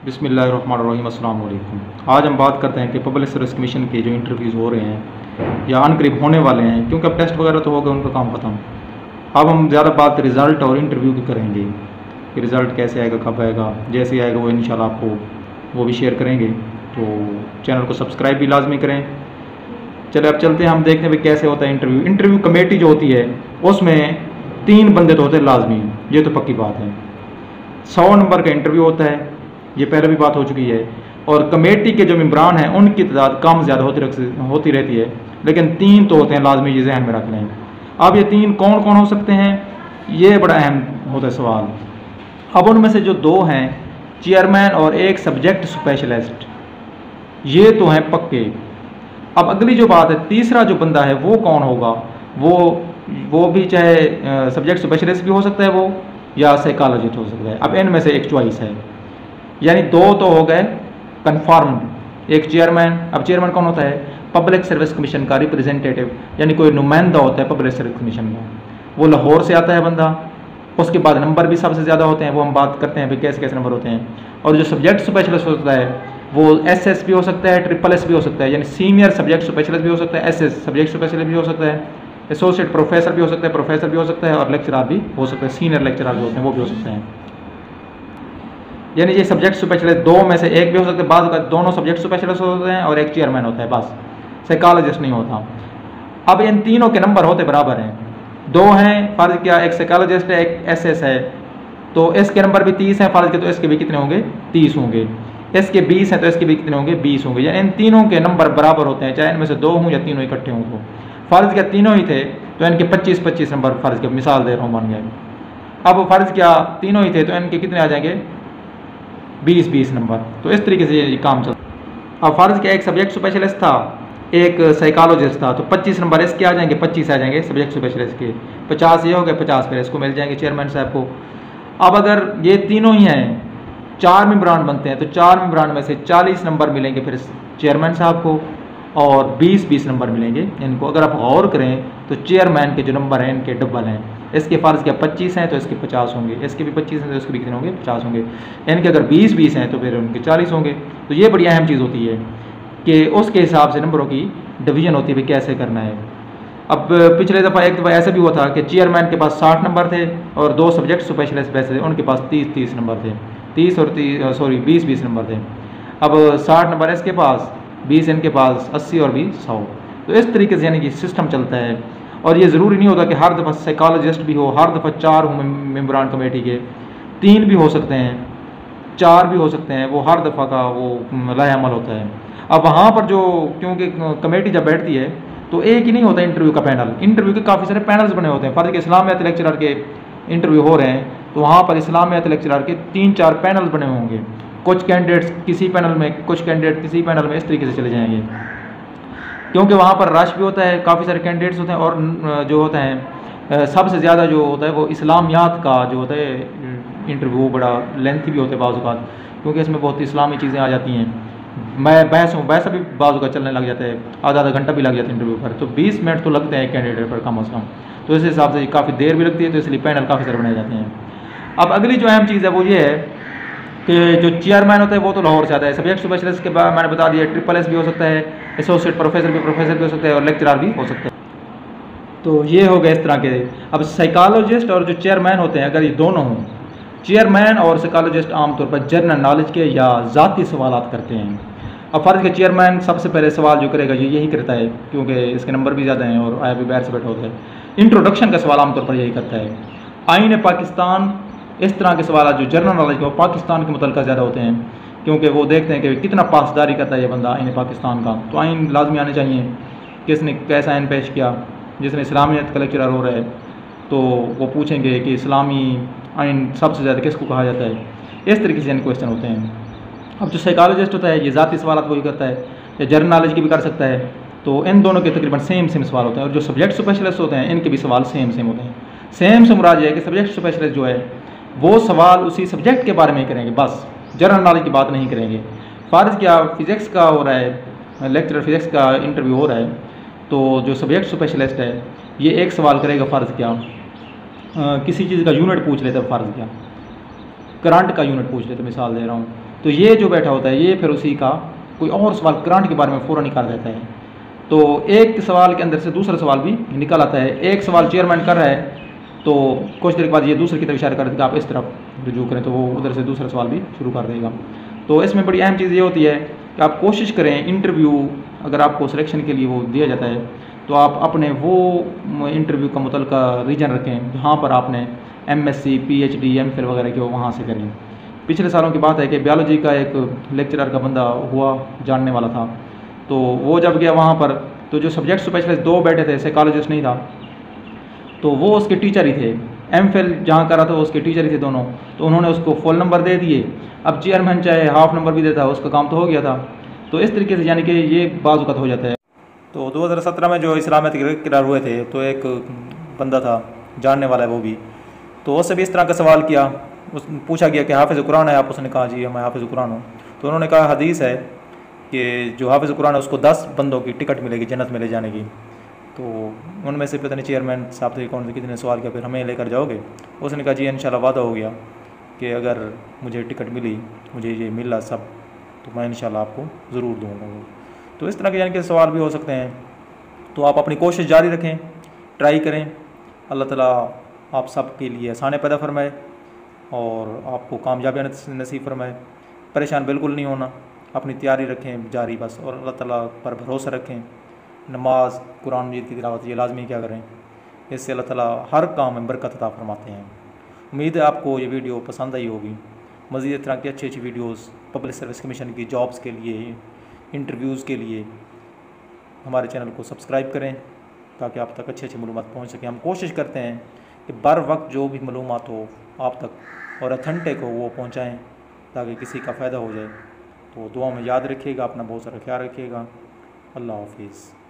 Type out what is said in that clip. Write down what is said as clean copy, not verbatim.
बिस्मिल्लाहिर्रहमानिर्रहीम अस्सलाम वालेकुम। आज हम बात करते हैं कि पब्लिक सर्विस कमीशन के जो इंटरव्यूज़ हो रहे हैं या अनकरीब होने वाले हैं, क्योंकि अब टेस्ट वगैरह तो हो गए, उनका काम खत्म। अब हम ज़्यादा बात रिज़ल्ट और इंटरव्यू की करेंगे कि रिज़ल्ट कैसे आएगा, कब आएगा। जैसे आएगा वो इंशाल्लाह आपको वो भी शेयर करेंगे, तो चैनल को सब्सक्राइब भी लाजमी करें। चले अब चलते हैं, हम देखते हैं कैसे होता है इंटरव्यू। इंटरव्यू कमेटी जो होती है उसमें 3 बंदे तो होते हैं लाजमी, ये तो पक्की बात है। 100 नंबर का इंटरव्यू होता है, ये पहले भी बात हो चुकी है। और कमेटी के जो मेंबरान हैं उनकी तादाद कम ज़्यादा होती रहती है, लेकिन 3 तो होते हैं लाजमी, ये ज़हन में रख लें। अब ये 3 कौन कौन हो सकते हैं, ये बड़ा अहम होता है सवाल। अब उनमें से जो 2 हैं, चेयरमैन और एक सब्जेक्ट स्पेशलिस्ट, ये तो हैं पक्के। अब अगली जो बात है, तीसरा जो बंदा है वो कौन होगा, वो भी चाहे सब्जेक्ट स्पेशलिस्ट भी हो सकता है वो, या साइकोलॉजिस्ट हो सकता है। अब इनमें से एक चॉइस है, यानी 2 तो हो गए कन्फर्म्ड। एक चेयरमैन, अब चेयरमैन कौन होता है, पब्लिक सर्विस कमीशन का रिप्रेजेंटेटिव, यानी कोई नुमाइंदा होता है पब्लिक सर्विस कमीशन का। वो लाहौर से आता है बंदा। उसके बाद नंबर भी सबसे ज़्यादा होते हैं, वो हम बात करते हैं भाई कैसे कैसे नंबर होते हैं। और जो सब्जेक्ट स्पेशलिस्ट होता है वो SS भी हो सकता है, SSS भी हो सकता है, यानी सीनियर सब्जेक्ट स्पेशलिस्ट भी हो सकता है, SS सब्जेक्ट स्पेशलिस्ट भी हो सकता है, एसोसिएट प्रोफेसर भी हो सकता है, प्रोफेसर भी हो सकता है, और लेक्चरर भी हो सकता है। सीनियर लेक्चरर जो होते हैं वो भी हो सकते हैं। यानी ये सब्जेक्ट स्पेशलिस्ट 2 में से एक भी हो सकते हैं। बाद दोनों सब्जेक्ट स्पेशलिस्ट होते हैं और एक चेयरमैन होता है, बस साइकोलॉजिस्ट नहीं होता। अब इन तीनों के नंबर होते बराबर हैं, 2 हैं फ़र्ज क्या, एक साइकोलॉजिस्ट है, एक SS है, तो इसके नंबर भी 30 हैं फ़र्ज के, तो इसके भी कितने होंगे, 30 होंगे। इसके 20 हैं तो इसके भी कितने होंगे, 20 होंगे। यानी इन तीनों के नंबर बराबर होते हैं, चाहे इनमें से 2 हों या तीनों इकट्ठे हों। तो फ़र्ज क्या तीनों ही थे तो इनके 25-25 नंबर फ़र्ज के, मिसाल दे रहा हूँ, बन गए। अब फ़र्ज क्या तीनों ही थे तो इनके कितने आ जाएंगे, 20-20 नंबर। तो इस तरीके से ये काम चलता। अब फ़र्ज क्या एक सब्जेक्ट स्पेशलिस्ट था, एक साइकोलॉजिस्ट था, तो 25 नंबर इसके आ जाएंगे, 25 आ जाएंगे सब्जेक्ट स्पेशलिस्ट के, 50 ये हो गए, 50 फिर इसको मिल जाएंगे चेयरमैन साहब को। अब अगर ये तीनों ही हैं, 4 मेंबरान बनते हैं, तो 4 मेंबरान में से 40 नंबर मिलेंगे फिर चेयरमैन साहब को, और 20-20 नंबर मिलेंगे इनको। अगर आप गौर करें तो चेयरमैन के जो नंबर हैं इनके डबल हैं। इसके फ़र्ज क्या 25 हैं तो इसके 50 होंगे, इसके भी 25 हैं तो इसके भी कितने होंगे, 50 होंगे। इनके अगर 20-20 हैं तो फिर उनके 40 होंगे। तो ये बड़ी अहम चीज़ होती है कि उसके हिसाब से नंबरों की डिवीजन होती है भाई कैसे करना है। अब पिछले दफ़ा एक दफ़ा ऐसा भी हुआ था कि चेयरमैन के पास 60 नंबर थे और 2 सब्जेक्ट स्पेशलिस्ट वैसे थे, उनके पास 30-30 नंबर थे, 20-20 नंबर थे। अब 60 नंबर इसके पास, 20 इनके पास, 80 और 20 100। तो इस तरीके से यानी कि सिस्टम चलता है। और ये ज़रूरी नहीं होता कि हर दफ़ा साइकोलॉजिस्ट भी हो, हर दफ़ा 4 हो मेंबरान कमेटी के, 3 भी हो सकते हैं, 4 भी हो सकते हैं, वो हर दफ़ा का वो लाहेअमल होता है। अब वहाँ पर जो, क्योंकि कमेटी जब बैठती है तो एक ही नहीं होता इंटरव्यू का पैनल, इंटरव्यू के काफ़ी सारे पैनल्स बने होते हैं। फ़र्ज के इस्लामियात लेक्चरर के इंटरव्यू हो रहे हैं तो वहाँ पर इस्लामियात लेक्चरर के 3-4 पैनल बने होंगे। कुछ कैंडिडेट्स किसी पैनल में, कुछ कैंडिडेट किसी पैनल में, इस तरीके से चले जाएंगे, क्योंकि वहाँ पर रश भी होता है, काफ़ी सारे कैंडिडेट्स होते हैं। और जो होता है सबसे ज़्यादा जो होता है वो इस्लामियात का जो होता है इंटरव्यू, बड़ा लेंथी भी होता है बाज़ औक़ात, क्योंकि इसमें बहुत इस्लामी चीज़ें आ जाती हैं। मैं बहस भी बाज़ औक़ात चलने लग जाता है, आधा घंटा भी लग जाता है इंटरव्यू पर, तो 20 मिनट तो लगते हैं एक कैंडिडेट पर कम अज़ कम। तो इस हिसाब से काफ़ी देर भी लगती है, तो इसलिए पैनल काफ़ी सारे बनाए जाते हैं। अब अगली जो अहम चीज़ है वो ये है कि जो चेयरमैन होता है वो तो लाहौर से आता है। सब्जेक्ट स्पेशलिस्ट के बाद मैंने बता दिया, SSS भी हो सकता है, एसोसिएट प्रोफेसर भी हो सकता है, और लेक्चरर भी हो सकता है। तो ये हो गए इस तरह के। अब साइकोलॉजिस्ट और जो चेयरमैन होते हैं, अगर ये दोनों हों, चेयरमैन और साइकोलॉजिस्ट आमतौर पर जनरल नॉलेज के या ज़ाती सवालात करते हैं। अब फ़र्ज के चेयरमैन सबसे पहले सवाल जो करेगा ये यही करता है, क्योंकि इसके नंबर भी ज़्यादा हैं और आया भी बाहर से बैठा होता है। इंट्रोडक्शन का सवाल आमतौर पर यही करता है। आईन पाकिस्तान, इस तरह के सवाल जो जनरल नॉलेज के वो पाकिस्तान के मुतल्लिक़ ज़्यादा होते हैं, क्योंकि वो देखते हैं कि कितना पासदारी करता है ये बंदा आईन पाकिस्तान का। तो आईन लाजमी आने चाहिए, किसने कैसा आईन पेश किया। जिसने इस्लामियत का लेक्चरर हो रहा है तो वो पूछेंगे कि इस्लामी आईन सबसे ज़्यादा किसको कहा जाता है। इस तरीके से क्वेश्चन होते हैं। अब जो साइकोलॉजिस्ट होता है ये ज़ाती सवालात वही करता है, या जनरल नॉलेज की भी कर सकता है। तो इन दोनों के तकरीबन सेम सवाल होते हैं। और जो सब्जेक्ट स्पेशलिस्ट होते हैं इनके भी सवाल सेम होते हैं। सेम से मुराद है कि सब्जेक्ट स्पेशलिस्ट जो है वो सवाल उसी सब्जेक्ट के बारे में करेंगे, बस जनरल नॉलेज की बात नहीं करेंगे। फ़र्ज क्या फ़िज़िक्स का हो रहा है, लेक्चरर फ़िज़िक्स का इंटरव्यू हो रहा है, तो जो सब्जेक्ट स्पेशलिस्ट है ये एक सवाल करेगा, फ़र्ज क्या किसी चीज़ का यूनिट पूछ लेता है, फ़र्ज क्या करंट का यूनिट पूछ लेते, मिसाल दे रहा हूँ, तो ये जो बैठा होता है ये फिर उसी का कोई और सवाल ग्रांट के बारे में फ़ौरन निकाल देता है। तो एक सवाल के अंदर से दूसरा सवाल भी निकल आता है। एक सवाल चेयरमैन कर रहा है तो कुछ देर के बाद ये दूसरे की तरफ इशारा कर देगा आप इस तरफ रुजू करें, तो वो उधर से दूसरा सवाल भी शुरू कर देगा। तो इसमें बड़ी अहम चीज़ ये होती है कि आप कोशिश करें इंटरव्यू अगर आपको सिलेक्शन के लिए वो दिया जाता है तो आप अपने वो इंटरव्यू का मुतल्लिका रीजन रखें जहाँ पर आपने MSc PhD MPhil वगैरह की वहाँ से करें। पिछले सालों की बात है कि बायोलॉजी का एक लेक्चरर का बंदा हुआ जानने वाला था, तो वो जब गया वहाँ पर तो जो सब्जेक्ट स्पेशलिस्ट 2 बैठे थे, साइकोलॉजिस्ट नहीं था, तो वो उसके टीचर ही थे। MPhil जहाँ करा था वो उसके टीचर ही थे दोनों, तो उन्होंने उसको फुल नंबर दे दिए। अब चेयरमैन चाहे हाफ नंबर भी देता, उसका काम तो हो गया था। तो इस तरीके से यानी कि ये बाज़ हो जाता है। तो 2017 में जो इस्लामियत के लेक्चरर हुए थे तो एक बंदा था जानने वाला है वो भी, तो उससे भी इस तरह का सवाल किया। उस पूछा गया कि हाफिज़ कुरान है आप? उसने कहा जी मैं हाफिज़ कुरान हूँ। तो उन्होंने कहा हदीस है कि जो हाफिज़ कुरान है उसको 10 बंदों की टिकट मिलेगी जन्नत में ले जाने की। तो उनमें से पता नहीं चेयरमैन साहब थे कौन से कितने सवाल किया, फिर हमें लेकर जाओगे? उसने कहा जी इंशाल्लाह वादा हो गया कि अगर मुझे टिकट मिली, मुझे ये मिला सब, तो मैं इंशाल्लाह आपको ज़रूर दूँगा। तो इस तरह के यानी कि सवाल भी हो सकते हैं। तो आप अपनी कोशिश जारी रखें, ट्राई करें। अल्लाह ताला आप सब के लिए आसानी पैदा फरमाए और आपको कामयाबी नसीब फरमाए। परेशान बिल्कुल नहीं होना, अपनी तैयारी रखें जारी बस, और अल्लाह ताला पर भरोसा रखें। नमाज कुरान मजीद की तिलावत ये लाजमी क्या करें, इससे अल्लाह ताला हर काम में बरकत अता फरमाते हैं। उम्मीद है आपको ये वीडियो पसंद आई होगी। मज़ीद इस तरह की अच्छी अच्छी वीडियोस पब्लिक सर्विस कमीशन की जॉब्स के लिए, इंटरव्यूज़ के लिए हमारे चैनल को सब्सक्राइब करें ताकि आप तक अच्छी अच्छी मालूमात पहुँच सकें। हम कोशिश करते हैं कि बर वक्त जो भी मालूमात हो आप तक और अथेंटिक हो वो पहुँचाएँ ताकि किसी का फ़ायदा हो जाए। तो दुआ में याद रखिएगा, अपना बहुत सारा ख्याल रखिएगा। अल्लाह हाफिज़।